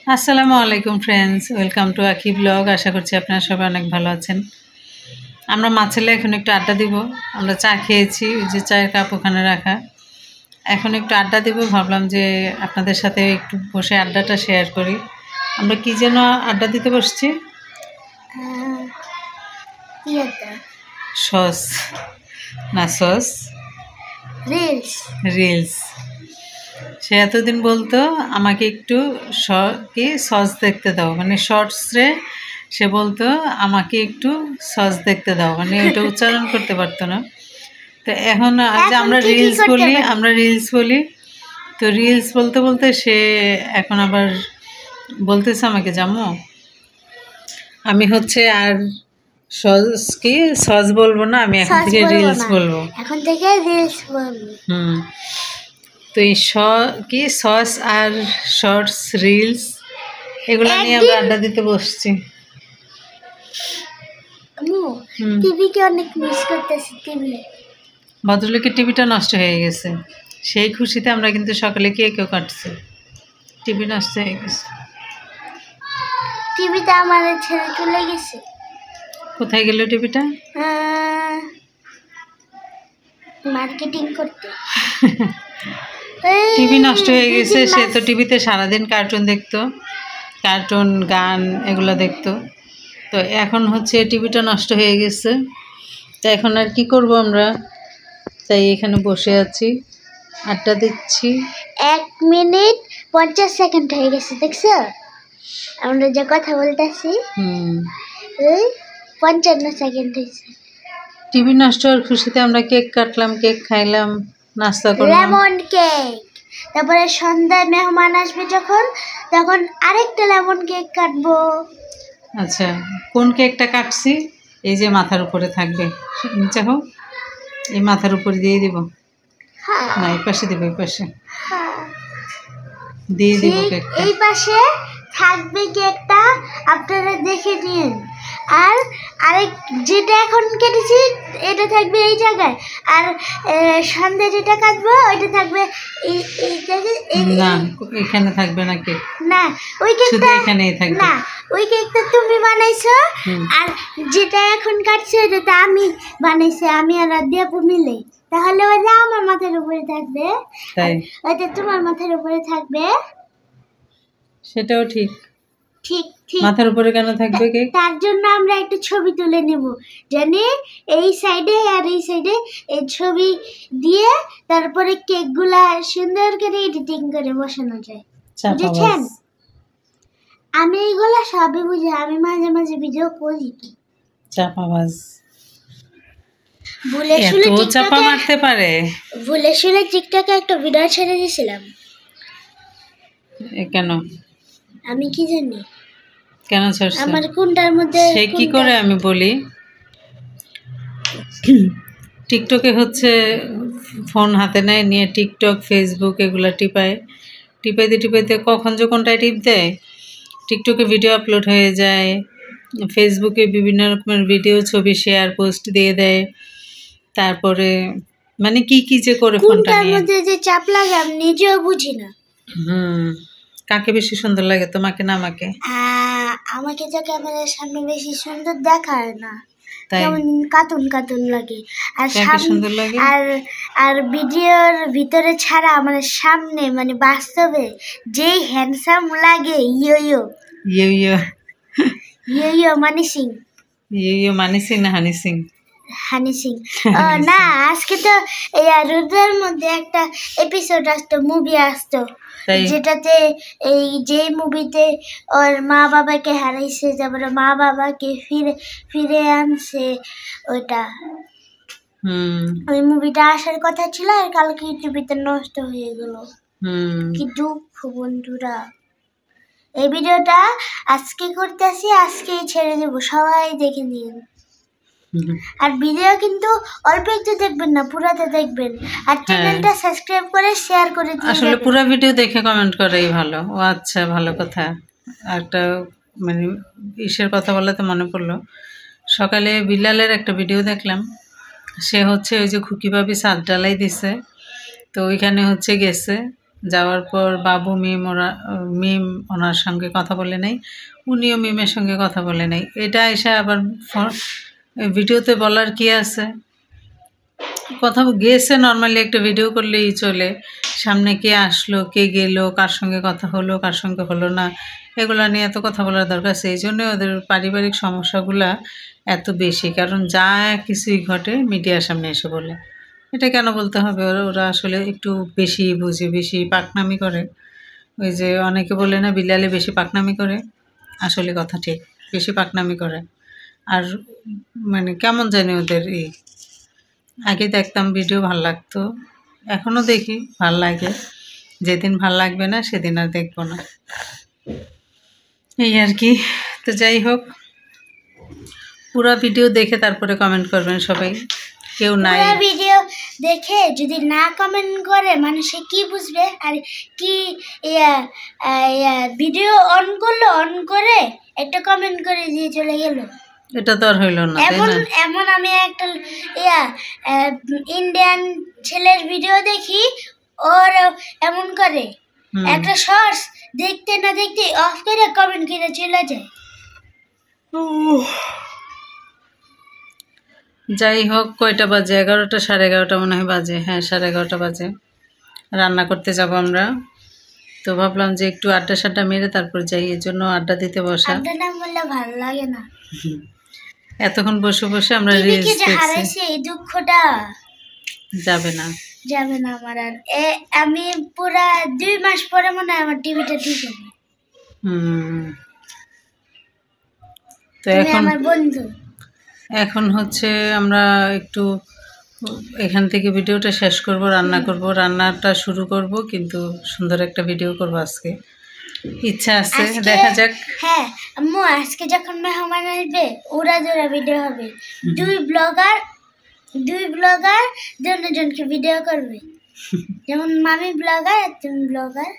আসসালামু আলাইকুম friends, welcome to আকি ব্লগ। আশা করছি আপনারা সবাই অনেক ভালো আছেন। আমরা মা ছেলে এখন একটু আড্ডা দিব। আমরা চা খেয়েছি, ওই যে চায়ের কাপ ওখানে রাখা। এখন একটু আড্ডা দিব, ভাবলাম যে আপনাদের সাথে একটু বসে আড্ডাটা শেয়ার করি। আমরা কি যেন আড্ডা দিতে বসছি? সস না সস, রিলস। সে এতদিন বলতো আমাকে একটু কি সস দেখতে দাও, মানে শর্টসে সে বলতো আমাকে একটু সস দেখতে দাও, মানে ওইটা উচ্চারণ করতে পারতো না। তো এখন যে আমরা রিলস বলি, তো রিলস বলতে বলতে সে এখন আবার বলতেছে আমাকে জামু আমি হচ্ছে আর সস বলবো না, আমি এখন থেকে রিলস বলবো। তো এই সস আর শর্টস রিলস এগুলো নিয়ে আমরা আড্ডা দিতে বসছি। ভদ্রলোকের টিভিটা নষ্ট হয়ে গেছে, সেই খুশিতে আমরা কিন্তু সকালে কেউ কাটছি। টিভি নষ্ট হয়ে গেছে, টিভিটা আমাদের ছেড়ে চলে গেছে। কোথায় গেল টিভিটা? মার্কেটিং করতে। টিভি নষ্ট হয়ে গেছে। সে তো টিভিতে সারাদিন কার্টুন দেখতো, কার্টুন গান এগুলো দেখতো। তো এখন হচ্ছে টিভিটা নষ্ট হয়ে গেছে, তো এখন আর কি করব আমরা, তাই এখানে বসে আছি, আড্ডা দিচ্ছি। 1 মিনিট 50 সেকেন্ড হয়ে গেছে, দেখছো আমরা যে কথা বলতেছি? 55 সেকেন্ড হয়েছে। টিভি নষ্ট হওয়ার খুশিতে আমরা কেক কাটলাম, কেক খাইলাম, নাস্তা করলাম, লেমন কেক। তারপরে সন্ধ্যায় মেহমান আসবে যখন, তখন আরেকটা লেমন কেক কাটবো। আচ্ছা, কোন কেকটা কাটছি? এই যে মাথার উপরে থাকবে, নিচে হোক, এই মাথার উপরে দিয়ে দিব। না, এই পাশে দিব, এই পাশে দিয়ে দিব কেকটা। এই পাশে থাকবে কেকটা, আপনারা দেখে নিন। আর আরেক যেটা এখন কেটেছি এটা থাকবে এই জায়গায়, আর সন্ধ্যে যেটা কাটবো ওইটা থাকবে এই জায়গায়। না, এখানে থাকবে না কেক। না, ওই কেকটা এখানেই থাকবে। না, ওই কেকটা তুমি বানাইছো, আর যেটা এখন কাটছে এটা তো আমি বানাইছি, আমি আর আদিয়াপু মিলে। তাহলে ওইটা আমার মাথার উপরে থাকবে, তাই ওইটা তোমার মাথার উপরে থাকবে। সেটাও ঠিক। ঠিক মাথার উপরে কেন থাকবে কেক? তার জন্য আমরা একটা ছবি তুলে নেব, জানি এই সাইডে আর এই সাইডে এই ছবি দিয়ে তারপরে কেকগুলা সুন্দর করে এডিটিং করে বসানো যায়, বুঝেছেন? আমি এগুলা সবই বুঝি, আমি মাঝে মাঝে ভিডিও করি। চাপাবাজ ভুলে শুলে চাপা মারতে পারে। ভুলে শুলে টিকটকে একটা ভিডিও ছেড়ে দিয়েছিলাম। কেন? আমি কি জানি কেন ছাড়ছে? আমার কোনটার মধ্যে সে কি করে আমি বলি, টিকটকে হচ্ছে ফোন হাতে নেয়, নিয়ে টিকটক ফেসবুক এগুলো টিপাইতে কখন যে কোনটায় টিপ দেয়। টিকটকে ভিডিও আপলোড হয়ে যায়, ফেসবুকে বিভিন্ন রকমের ভিডিও ছবি শেয়ার পোস্ট দিয়ে দেয়, তারপরে মানে কি যে করে ফোনটা নিয়ে। মধ্যে যে চাপ লাগে আমি নিজেও বুঝি না। কাকে বেশি সুন্দর লাগে, তোমাকে না আমাকে? আমাকে তো ক্যামেরার সামনে বেশি সুন্দর দেখায় না, কেমন কার্টুন লাগে। আর সুন্দর লাগে, আর ভিডিওর ভিতরে ছাড়া আমার সামনে মানে বাস্তবে যেই হ্যান্ডসাম লাগে ইয়ো মানি সিং না হানি সিং না, আজকে তো এই রুদ্রের মধ্যে একটা এপিসোড আসতো, মুভি আসতো, যেটাতে এই যে মুভিতে ওর মা বাবাকে হারাইছে, তারপরে মা বাবাকে ফিরে আনছে, ওইটা ওই মুভিটা আসার কথা ছিল, আর কালকে টিভিতে নষ্ট হয়ে গেল। কি দুঃখ বন্ধুরা। এই ভিডিওটা আজকে করতেছি, আজকেই ছেড়ে দেবো, সবাই দেখে নিন। আর ভিডিও কিন্তু অল্প একটু দেখবেন না, পুরাটা দেখবেন, আর চ্যানেলটা সাবস্ক্রাইব করে শেয়ার করে দিন। আসলে পুরো ভিডিও দেখে কমেন্ট করাই ভালো। ও আচ্ছা, ভালো কথা। একটা মানে ইসের কথা বলে তো মনে পড়লো, সকালে বিলালের একটা ভিডিও দেখলাম। সে হচ্ছে ওই যে খুকি ভাবি ছাদ ঢালাই দিছে, তো ওইখানে হচ্ছে গেছে, যাওয়ার পর বাবু মিম ওনার সঙ্গে কথা বলে নাই, উনিও মিমের সঙ্গে কথা বলে নাই। এটা এসে আবার ভিডিওতে বলার কি আছে? কথা গেছে নর্মালি একটা ভিডিও করলেই চলে, সামনে কে আসলো, কে গেল, কার সঙ্গে কথা হলো, কার সঙ্গে হলো না, এগুলো নিয়ে এত কথা বলার দরকার। সেই জন্যই ওদের পারিবারিক সমস্যাগুলা এত বেশি, কারণ যা কিছুই ঘটে মিডিয়ার সামনে এসে বলে। এটা কেন বলতে হবে? ওরা আসলে একটু বেশি বুঝে, বেশি পাকনামি করে। ওই যে অনেকে বলে না বিলালে বেশি পাকনামি করে, আসলে কথা ঠিক, বেশি পাকনামি করে। আর মানে কেমন জানি ওদের আগে দেখতাম ভিডিও ভাল লাগতো, এখনও দেখি ভাল লাগে, যেদিন ভাল লাগবে না সেদিন আর দেখবো না, এই আর কি। তো যাই হোক, পুরো ভিডিও দেখে তারপরে কমেন্ট করবেন সবাই। কেউ নাই ভিডিও দেখে যদি না কমেন্ট করে মানুষে কি বুঝবে? আর কি ভিডিও অন করলো, অন করে একটা কমেন্ট করে দিয়ে চলে গেল, এটা তো আর হইল না, তাই না? এমন আমি একটা ইন্ডিয়ান ছেলের ভিডিও দেখি, ওর এমন করে একটা শর্টস দেখতে না দেখতে অফ করে কমেন্ট করে চলে যায়। যাই হোক, কয়টা বাজে? 11টা, 11:30 মনে হয় বাজে। হ্যাঁ, 11:30 বাজে। রান্না করতে যাব আমরা, তো ভাবলাম যে একটু আড্ডা সাড্ডা মেরে তারপর যাই, এর জন্য আড্ডা দিতে বসা। আড্ডা না বললে ভালো লাগে না। এতক্ষণ বসে বসে আমরা রিলস দেখছি, এই দুঃখটা যাবে না, যাবে না আমার। আর আমি পুরা 2 মাস পরে মনে হয় আমার টিভিটা ঠিক হবে। তো এখন আমার বন্ধু, এখন হচ্ছে আমরা একটু এখান থেকে ভিডিওটা শেষ করব, রান্না করব, রান্নাটা শুরু করব, কিন্তু সুন্দর একটা ভিডিও করব আজকে, ইচ্ছা আছে, দেখা যাক। হ্যাঁ আম্মু, আজকে যখন মেহমান আসবে ওরা জোড়া ভিডিও হবে, দুই ব্লগার জনকে ভিডিও করবে, যেমন মামি ব্লগার আর তুমি ব্লগার।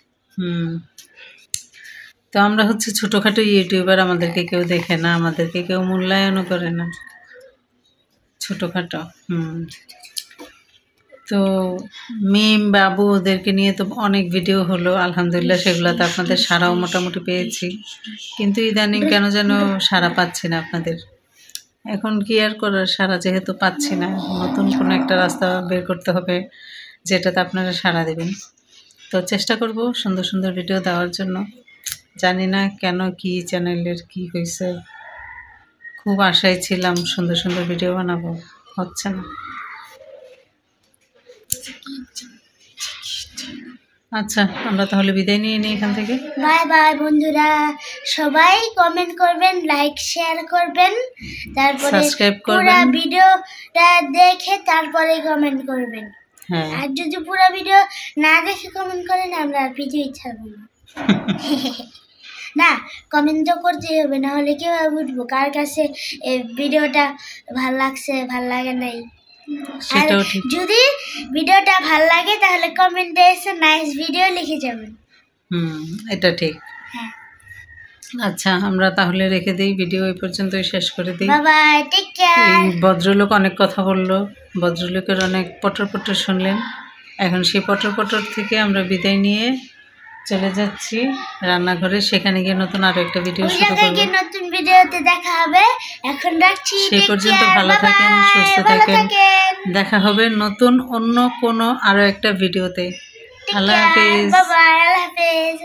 তো আমরা হচ্ছে ছোটোখাটো ইউটিউবার, আমাদেরকে কেউ দেখে না, আমাদেরকে কেউ মূল্যায়নও করে না, ছোটোখাটো। তো মিম বাবু ওদেরকে নিয়ে তো অনেক ভিডিও হলো, আলহামদুলিল্লাহ, সেগুলো তো আপনাদের সারাও মোটামুটি পেয়েছি, কিন্তু ইদানিং কেন যেন সারা পাচ্ছি না আপনাদের। এখন কি আর করার, সারা যেহেতু পাচ্ছি না, নতুন কোনো একটা রাস্তা বের করতে হবে যেটাতে আপনারা সারা দেবেন। তো চেষ্টা করব সুন্দর সুন্দর ভিডিও দেওয়ার জন্য। জানি না কেন, কি চ্যানেলের কি হয়েছে, খুব আশায় ছিলাম সুন্দর সুন্দর ভিডিও বানাবো, হচ্ছে না। আচ্ছা, আমরা তাহলে বিদায় নিয়ে নিই এখান থেকে। বাই বাই বন্ধুরা, সবাই কমেন্ট করবেন, লাইক শেয়ার করবেন, তারপরে সাবস্ক্রাইব করবেন, পুরো ভিডিওটা দেখে তারপরে কমেন্ট করবেন। হ্যাঁ, আর যদি পুরো ভিডিও না দেখে কমেন্ট করেন আমরা ভিডিও ছাড়বো না। না, কমেন্ট তো করতেই হবে, না হলে কিভাবে বুঝবো কার কাছে এই ভিডিওটা ভাল লাগছে, ভাল লাগে নাই। যদি ভিডিওটা ভাল লাগে তাহলে কমেন্টে এসে নাইস ভিডিও লিখে যাবেন। এটা ঠিক। আচ্ছা, আমরা তাহলে রেখে দিই, ভিডিও এই পর্যন্তই শেষ করে দিই। Bye bye, take care. এই ভদ্রলোক অনেক কথা বললো, ভদ্রলোকের অনেক পটর পটর শুনলেন, এখন সেই পটর পটর থেকে আমরা বিদায় নিয়ে চলে যাচ্ছি রান্নাঘরে, সেখানে গিয়ে নতুন আরো একটা ভিডিও শুরু করব। নতুন ভিডিওতে দেখা হবে, এখন রাখছি। সেই পর্যন্ত ভালো থাকেন, সুস্থ থাকেন, দেখা হবে নতুন অন্য কোনো আরো একটা ভিডিওতে। আল্লাহ হাফেজ। বাই বাই, আল্লাহ হাফেজ।